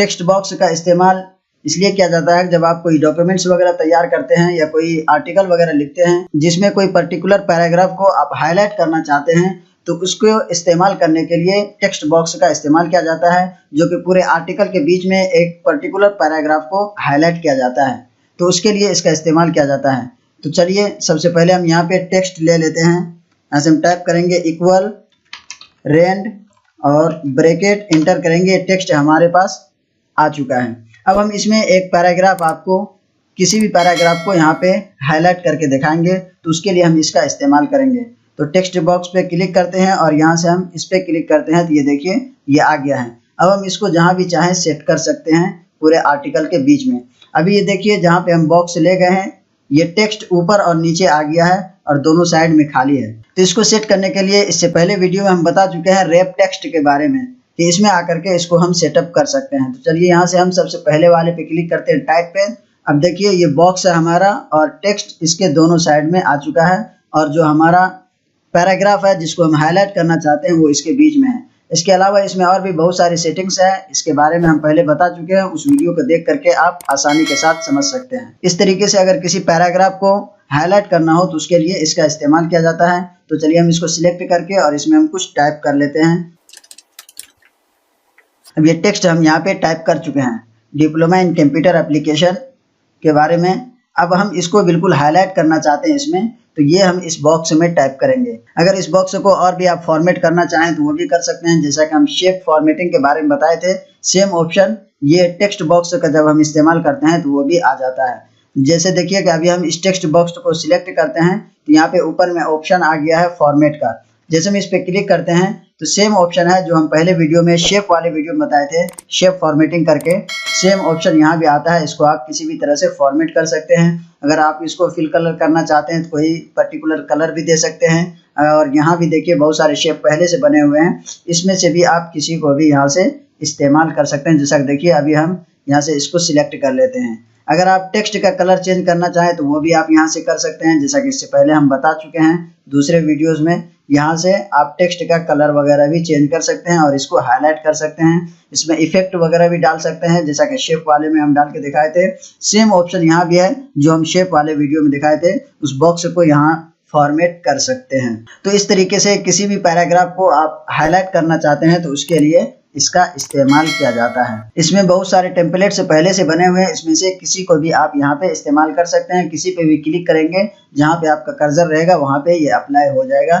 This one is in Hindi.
टेक्स्ट बॉक्स का इस्तेमाल इसलिए किया जाता है जब आप कोई डॉक्यूमेंट्स वगैरह तैयार करते हैं या कोई आर्टिकल वगैरह लिखते हैं जिसमें कोई पर्टिकुलर पैराग्राफ को आप हाईलाइट करना चाहते हैं, तो उसको इस्तेमाल करने के लिए टेक्स्ट बॉक्स का इस्तेमाल किया जाता है, जो कि पूरे आर्टिकल के बीच में एक पर्टिकुलर पैराग्राफ को हाईलाइट किया जाता है। तो उसके लिए इसका इस्तेमाल किया जाता है। तो चलिए सबसे पहले हम यहाँ पे टेक्स्ट ले लेते हैं। यहाँ से हम टाइप करेंगे इक्वल रेंड और ब्रैकेट इंटर करेंगे। टेक्स्ट हमारे पास आ चुका है। अब हम इसमें एक पैराग्राफ आपको किसी भी पैराग्राफ को यहाँ पे हाईलाइट करके दिखाएंगे, तो उसके लिए हम इसका इस्तेमाल करेंगे। तो टेक्स्ट बॉक्स पे क्लिक करते हैं और यहाँ से हम इस पे क्लिक करते हैं, तो ये देखिए ये आ गया है। अब हम इसको जहाँ भी चाहें सेट कर सकते हैं पूरे आर्टिकल के बीच में। अभी ये देखिए जहाँ पे हम बॉक्स ले गए हैं ये टेक्स्ट ऊपर और नीचे आ गया है और दोनों साइड में खाली है। तो इसको सेट करने के लिए इससे पहले वीडियो में हम बता चुके हैं रैप टेक्स्ट के बारे में, कि इसमें आकर के इसको हम सेटअप कर सकते हैं। तो चलिए यहाँ से हम सबसे पहले वाले पे क्लिक करते हैं, टाइप पे। अब देखिए ये बॉक्स है हमारा और टेक्स्ट इसके दोनों साइड में आ चुका है और जो हमारा पैराग्राफ है जिसको हम हाईलाइट करना चाहते हैं वो इसके बीच में है। इसके अलावा इसमें और भी बहुत सारी सेटिंग्स है, इसके बारे में हम पहले बता चुके हैं। उस वीडियो को देख करके आप आसानी के साथ समझ सकते हैं। इस तरीके से अगर किसी पैराग्राफ को हाईलाइट करना हो तो उसके लिए इसका इस्तेमाल किया जाता है। तो चलिए हम इसको सिलेक्ट करके और इसमें हम कुछ टाइप कर लेते हैं। अब ये टेक्स्ट हम यहाँ पे टाइप कर चुके हैं, डिप्लोमा इन कंप्यूटर एप्लीकेशन के बारे में। अब हम इसको बिल्कुल हाईलाइट करना चाहते हैं इसमें, तो ये हम इस बॉक्स में टाइप करेंगे। अगर इस बॉक्स को और भी आप फॉर्मेट करना चाहें तो वो भी कर सकते हैं, जैसा कि हम शेप फॉर्मेटिंग के बारे में बताए थे। सेम ऑप्शन ये टेक्स्ट बॉक्स का जब हम इस्तेमाल करते हैं तो वो भी आ जाता है। जैसे देखिए कि अभी हम इस टेक्स्ट बॉक्स को सिलेक्ट करते हैं तो यहाँ पे ऊपर में ऑप्शन आ गया है फॉर्मेट का। जैसे हम इस पे क्लिक करते हैं तो सेम ऑप्शन है जो हम पहले वीडियो में शेप वाले वीडियो में बताए थे, शेप फॉर्मेटिंग करके सेम ऑप्शन यहाँ भी आता है। इसको आप किसी भी तरह से फॉर्मेट कर सकते हैं। अगर आप इसको फिल कलर करना चाहते हैं तो कोई पर्टिकुलर कलर भी दे सकते हैं। और यहाँ भी देखिए बहुत सारे शेप पहले से बने हुए हैं, इसमें से भी आप किसी को भी यहाँ से इस्तेमाल कर सकते हैं। जैसा देखिए अभी हम यहाँ से इसको सिलेक्ट कर लेते हैं। अगर आप टेक्स्ट का कलर चेंज करना चाहें तो वो भी आप यहाँ से कर सकते हैं, जैसा कि इससे पहले हम बता चुके हैं दूसरे वीडियोस में। यहाँ से आप टेक्स्ट का कलर वगैरह भी चेंज कर सकते हैं और इसको हाईलाइट कर सकते हैं। इसमें इफेक्ट वगैरह भी डाल सकते हैं, जैसा कि शेप वाले में हम डाल के दिखाए थे। सेम ऑप्शन यहाँ भी है जो हम शेप वाले वीडियो में दिखाए थे, उस बॉक्स को यहाँ फॉर्मेट कर सकते हैं। तो इस तरीके से किसी भी पैराग्राफ को आप हाईलाइट करना चाहते हैं तो उसके लिए इसका इस्तेमाल किया जाता है। इसमें बहुत सारे टेम्पलेट से पहले से बने हुए हैं, इसमें से किसी को भी आप यहाँ पे इस्तेमाल कर सकते हैं। किसी पे भी क्लिक करेंगे जहाँ पे आपका कर्सर रहेगा वहाँ पे ये अप्लाई हो जाएगा।